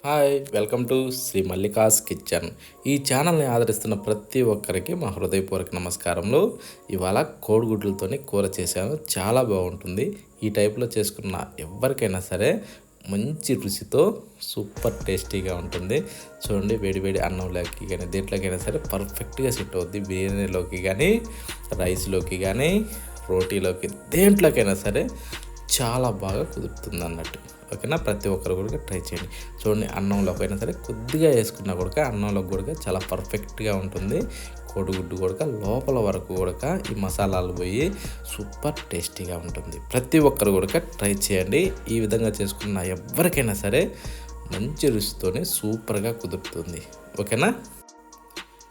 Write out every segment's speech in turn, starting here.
Hi, welcome to Sri Mallika's kitchen. ఈ ఛానల్ని ఆదరిస్తున్న ప్రతి ఒక్కరికి మా హృదయపూర్వక నమస్కారములు. ఇవాళ కోడిగుడ్లతోని కూర చేశాను. చాలా బాగుంటుంది. ఈ టైప్లో చేసుకున్న ఎవరికైనా సరే మంచి రుచితో సూపర్ టేస్టీగా ఉంటుంది. చూడండి, వేడి వేడి అన్నంలోకి కానీ దేంట్లోకైనా సరే పర్ఫెక్ట్గా సెట్ అవుద్ది. బిర్యానీలోకి కానీ, రైస్లోకి కానీ, రోటీలోకి దేంట్లోకైనా సరే చాలా బాగా కుదురుతుంది అన్నట్టు. ఓకేనా, ప్రతి ఒక్కరు కూడా ట్రై చేయండి. చూడండి, అన్నంలోకి అయినా సరే కొద్దిగా వేసుకున్నా కూడా అన్నంలోకి కూడా చాలా పర్ఫెక్ట్గా ఉంటుంది. కోడిగుడ్డు కూడా లోపల వరకు కూడా ఈ మసాలాలు పోయి సూపర్ టేస్టీగా ఉంటుంది. ప్రతి ఒక్కరు కూడా ట్రై చేయండి. ఈ విధంగా చేసుకున్న ఎవరికైనా సరే మంచి రుచితోనే సూపర్గా కుదురుతుంది. ఓకేనా,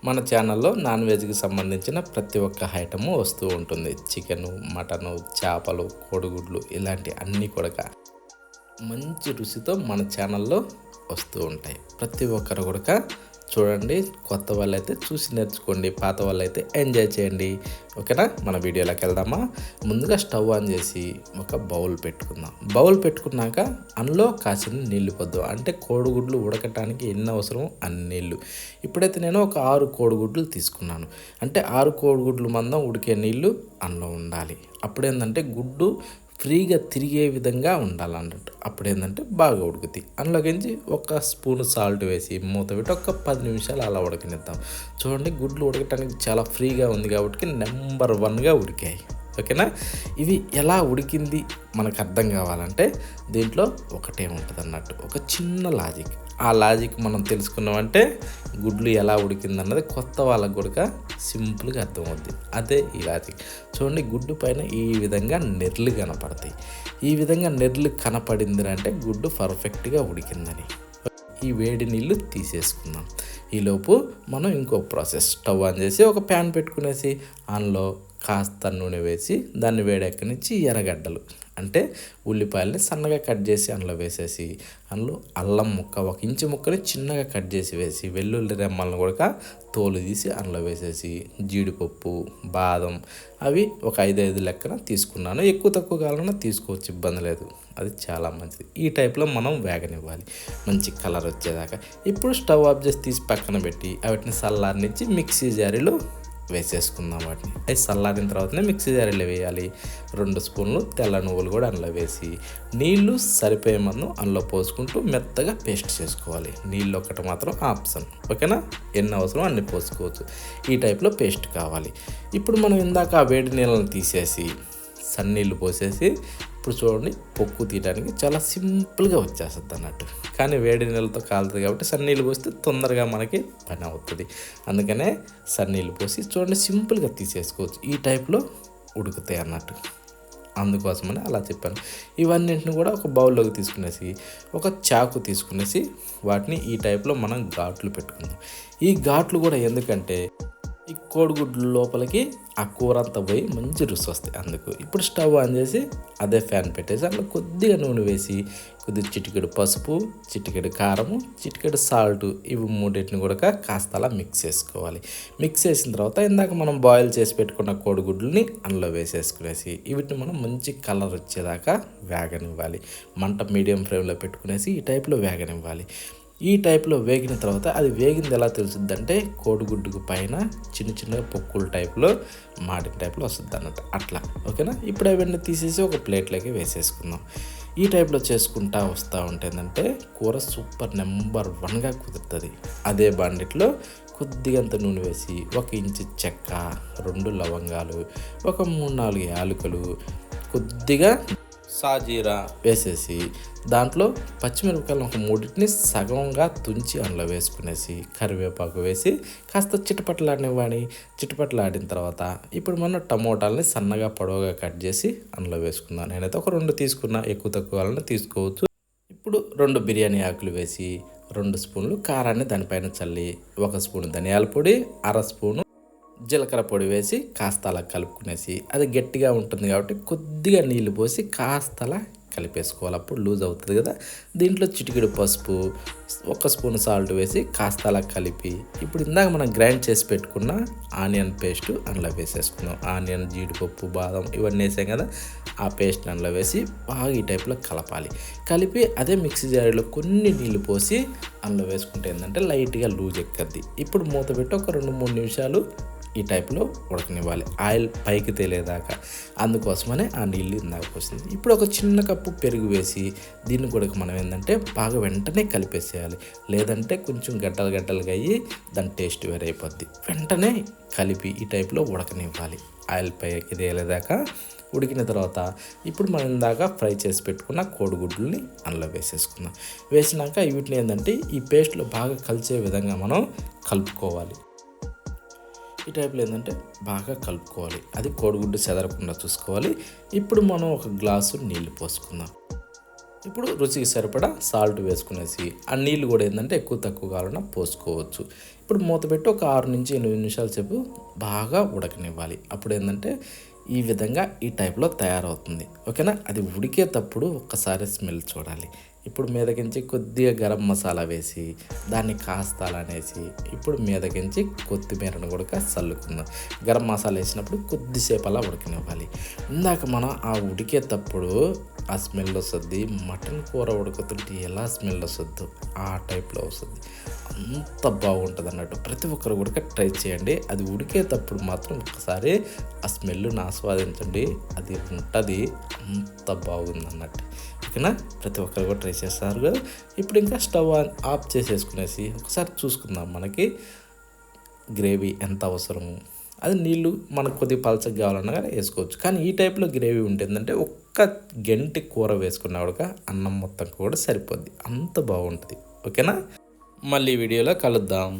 మన ఛానల్లో నాన్ వెజ్కి సంబంధించిన ప్రతి ఒక్క ఐటము వస్తూ ఉంటుంది. చికెను, మటను, చేపలు, కోడిగుడ్లు ఇలాంటి అన్నీ కూడా మంచి రుచితో మన ఛానల్లో వస్తూ ఉంటాయి. ప్రతి ఒక్కరు కూడా చూడండి. కొత్త వాళ్ళైతే చూసి నేర్చుకోండి, పాత వాళ్ళైతే ఎంజాయ్ చేయండి. ఓకేనా, మన వీడియోలోకి వెళ్దామా. ముందుగా స్టవ్ ఆన్ చేసి ఒక బౌల్ పెట్టుకుందాం. బౌల్ పెట్టుకున్నాక అందులో కాసిన నీళ్ళు పొద్దాం. అంటే కోడిగుడ్లు ఉడకటానికి ఎన్ని అవసరం అన్ని నీళ్ళు. ఇప్పుడైతే నేను ఒక 6 కోడిగుడ్లు తీసుకున్నాను. అంటే 6 కోడిగుడ్లు మందం ఉడికే నీళ్ళు అందులో ఉండాలి. అప్పుడేంటంటే గుడ్డు ఫ్రీగా తిరిగే విధంగా ఉండాలన్నట్టు. అప్పుడు ఏంటంటే బాగా ఉడుకుతాయి. అందులోకించి ఒక స్పూన్ సాల్ట్ వేసి మూత పెట్టి ఒక 10 నిమిషాలు అలా ఉడకనిద్దాం. చూడండి, గుడ్లు ఉడకటానికి చాలా ఫ్రీగా ఉంది కాబట్టి నెంబర్ 1గా ఉడికాయి. ఓకేనా, ఇవి ఎలా ఉడికింది మనకు అర్థం కావాలంటే దీంట్లో ఒకటే ఉంటుంది అన్నట్టు, ఒక చిన్న లాజిక్. ఆ లాజిక్ మనం తెలుసుకున్నామంటే గుడ్లు ఎలా ఉడికిందన్నది కొత్త వాళ్ళకు కూడా సింపుల్గా అర్థమవుద్ది. అదే ఈ లాజిక్. చూడండి, గుడ్డు పైన ఈ విధంగా నెర్లు కనపడతాయి. ఈ విధంగా నెర్లు కనపడింది అంటే గుడ్డు పర్ఫెక్ట్గా ఉడికిందని. ఈ వేడి నీళ్ళు తీసేసుకుందాం. ఈలోపు మనం ఇంకో ప్రాసెస్ స్టవ్ ఆన్ చేసి ఒక ప్యాన్ పెట్టుకునేసి అందులో కాస్త నూనె వేసి దాన్ని వేడెక్కనిచ్చి ఎర్రగడ్డలు అంటే ఉల్లిపాయలని సన్నగా కట్ చేసి అందులో వేసేసి అందులో అల్లం ముక్క 1 ఇంచు ముక్కని చిన్నగా కట్ చేసి వేసి వెల్లుల్లి రెమ్మలను కూడా తోలు తీసి అందులో వేసేసి జీడిపప్పు, బాదం అవి ఒక 5 లెక్కన తీసుకున్నాను. ఎక్కువ తక్కువ కావాలన్నా తీసుకోవచ్చు, ఇబ్బంది లేదు. అది చాలా మంచిది. ఈ టైప్లో మనం వేగనివ్వాలి మంచి కలర్ వచ్చేదాకా. ఇప్పుడు స్టవ్ ఆఫ్ చేసి తీసి పక్కన పెట్టి వాటిని చల్లారనిచ్చి మిక్సీ జారీలో వేసేసుకుందాం. వాటిని అవి చల్లారిన తర్వాతనే మిక్సీ జారీలో వేయాలి. 2 స్పూన్లు తెల్ల నువ్వులు కూడా అందులో వేసి నీళ్లు సరిపోయే మందం అందులో పోసుకుంటూ మెత్తగా పేస్ట్ చేసుకోవాలి. నీళ్ళు ఒక్కటి మాత్రం ఆప్షన్. ఓకేనా, ఎన్ని అవసరం అన్ని పోసుకోవచ్చు. ఈ టైప్లో పేస్ట్ కావాలి. ఇప్పుడు మనం ఇందాక ఆ వేడి నీళ్ళని తీసేసి సన్నీళ్ళు పోసేసి ఇప్పుడు చూడండి, పొక్కు తీయడానికి చాలా సింపుల్గా వచ్చేస్తుంది అన్నట్టు. కానీ వేడి నీళ్ళతో కాలుతుంది కాబట్టి సన్నీళ్ళు పోస్తే తొందరగా మనకి పని అవుతుంది. అందుకనే సన్నీళ్ళు పోసి చూడండి సింపుల్గా తీసేసుకోవచ్చు. ఈ టైప్లో ఉడుకుతాయి అన్నట్టు. అందుకోసమని అలా చెప్పాను. ఇవన్నింటిని కూడా ఒక బౌల్లోకి తీసుకునేసి ఒక చాకు తీసుకునేసి వాటిని ఈ టైప్లో మనం ఘాట్లు పెట్టుకుందాం. ఈ ఘాట్లు కూడా ఎందుకంటే ఈ కోడిగుడ్ల లోపలికి ఆ కూర అంతా పోయి మంచి రుచి వస్తాయి. అందుకు ఇప్పుడు స్టవ్ ఆన్ చేసి అదే ఫ్యాన్ పెట్టేసి అందులో కొద్దిగా నూనె వేసి కొద్దిగా చిటికెడు పసుపు, చిటికెడు కారము, చిటికెడు సాల్ట్ ఇవి మూడింటిని కూడా కాస్త అలా మిక్స్ చేసుకోవాలి. మిక్స్ చేసిన తర్వాత ఇందాక మనం బాయిల్ చేసి పెట్టుకున్న కోడిగుడ్లని అందులో వేసేసుకునేసి వీటిని మనం మంచి కలర్ వచ్చేదాకా వేగనివ్వాలి. మంట మీడియం ఫ్లేమ్లో పెట్టుకునేసి ఈ టైప్లో వేగనివ్వాలి. ఈ టైప్లో వేగిన తర్వాత అది వేగింది ఎలా తెలుస్తుంది అంటే కోడిగుడ్డుకు పైన చిన్న చిన్న పొక్కుల టైప్లో మాడిన టైప్లో వస్తుంది అన్నట్టు అట్లా. ఓకేనా, ఇప్పుడు అవన్నీ తీసేసి ఒక ప్లేట్లోకి వేసేసుకుందాం. ఈ టైప్లో చేసుకుంటా వస్తూ ఉంటుందంటే కూర సూపర్ నెంబర్ 1గా కుదురుతుంది. అదే బాండిట్లో కొద్దిగంత నూనె వేసి 1 ఇంచు చెక్క, 2 లవంగాలు, ఒక 3-4 యాలకులు, కొద్దిగా సాజీరా వేసేసి దాంట్లో పచ్చిమిరపకాయలు ఒక 3 సగంగా తుంచి అందులో వేసుకునేసి కరివేపాకు వేసి కాస్త చిటపట్లాడినివ్వండి. చిటపట్లాడిన తర్వాత ఇప్పుడు మనం టమోటాలని సన్నగా పొడవుగా కట్ చేసి అందులో వేసుకుందాం. నేనైతే ఒక 2 తీసుకున్నా, ఎక్కువ తక్కువ వాళ్ళని తీసుకోవచ్చు. ఇప్పుడు 2 బిర్యానీ ఆకులు వేసి 2 స్పూన్లు కారాన్ని దానిపైన చల్లి 1 స్పూన్ ధనియాల పొడి, 1/2 స్పూను జీలకర్ర పొడి వేసి కాస్త అలా కలుపుకునేసి అది గట్టిగా ఉంటుంది కాబట్టి కొద్దిగా నీళ్ళు పోసి కాస్త అలా కలిపేసుకోవాలి. అప్పుడు లూజ్ అవుతుంది కదా. దీంట్లో చిటికెడు పసుపు, 1 స్పూన్ సాల్ట్ వేసి కాస్త అలా కలిపి ఇప్పుడు ఇందాక మనం గ్రైండ్ చేసి పెట్టుకున్న ఆనియన్ పేస్ట్ అందులో వేసేసుకున్నాం. ఆనియన్, జీడిపప్పు, బాదం ఇవన్నీ వేసాం కదా, ఆ పేస్ట్ అందులో వేసి బాగా ఈ టైప్లో కలపాలి. కలిపి అదే మిక్సీ జారీలో కొన్ని నీళ్ళు పోసి అందులో వేసుకుంటే ఏంటంటే లైట్గా లూజ్ ఎక్కద్ది. ఇప్పుడు మూత పెట్టి ఒక 2-3 నిమిషాలు ఈ టైప్లో ఉడకనివ్వాలి, ఆయిల్ పైకి తేలేదాకా. అందుకోసమనే ఆ నీళ్ళు ఇందాక వస్తుంది. ఇప్పుడు ఒక చిన్న కప్పు పెరుగు వేసి దీన్ని కూడా మనం ఏంటంటే బాగా వెంటనే కలిపేసేయాలి. లేదంటే కొంచెం గడ్డలుగా అయ్యి దాని టేస్ట్ వేరే అయిపోద్ది. వెంటనే కలిపి ఈ టైప్లో ఉడకనివ్వాలి, ఆయిల్ పైకి తేలేదాకా. ఉడికిన తర్వాత ఇప్పుడు మనం ఇందాక ఫ్రై చేసి పెట్టుకున్న కోడిగుడ్లని అందులో వేసేసుకుందాం. వేసినాక వీటిని ఏంటంటే ఈ పేస్ట్లో బాగా కలిసే విధంగా మనం కలుపుకోవాలి. ఈ టైప్లో ఏంటంటే బాగా కలుపుకోవాలి, అది కోడిగుడ్డు చెదరకుండా చూసుకోవాలి. ఇప్పుడు మనం ఒక గ్లాసు నీళ్ళు పోసుకుందాం. ఇప్పుడు రుచికి సరిపడా సాల్ట్ వేసుకునేసి ఆ నీళ్ళు కూడా ఏంటంటే ఎక్కువ తక్కువ కావాలన్నా పోసుకోవచ్చు. ఇప్పుడు మూత పెట్టి ఒక 6-8 నిమిషాల సేపు బాగా ఉడకనివ్వాలి. అప్పుడు ఏంటంటే ఈ విధంగా ఈ టైప్లో తయారవుతుంది. ఓకేనా. అది ఉడికేటప్పుడు ఒక్కసారి స్మెల్ చూడాలి. ఇప్పుడు మీదకించి కొద్దిగా గరం మసాలా వేసి దాన్ని కాస్త అలానేసి ఇప్పుడు మీదకించి కొత్తిమీరను కూడా చల్లుకుందాం. గరం మసాలా వేసినప్పుడు కొద్దిసేపు అలా ఉడకనివ్వాలి. ఇందాక మనం ఆ ఉడికేటప్పుడు ఆ స్మెల్ వస్తుంది. మటన్ కూర ఉడకతుంటే ఎలా స్మెల్ వస్తుందో ఆ టైప్లో వస్తుంది. అంత బాగుంటుంది అన్నట్టు. ప్రతి ఒక్కరు కూడా ట్రై చేయండి. అది ఉడికేటప్పుడు మాత్రం ఒకసారి ఆ స్మెల్ను ఆస్వాదించండి, అది ఉంటుంది, అంత బాగుంది అన్నట్టు. ఓకేనా. ప్రతి ఒక్కరు కూడా ట్రై చేస్తారు కదా. ఇప్పుడు ఇంకా స్టవ్ ఆఫ్ చేసేసుకునేసి ఒకసారి చూసుకుందాం మనకి గ్రేవీ ఎంత అవసరము. అది నీళ్ళు మనకు కొద్దిగా పలచగా కావాలన్నా కానీ వేసుకోవచ్చు. కానీ ఈ టైప్లో గ్రేవీ ఉంటుందంటే ఒక్క గంటి కూర వేసుకున్నా కూడా అన్నం మొత్తం కూడా సరిపోద్ది, అంత బాగుంటుంది. ఓకేనా. మళ్ళీ వీడియోలో కలుద్దాం.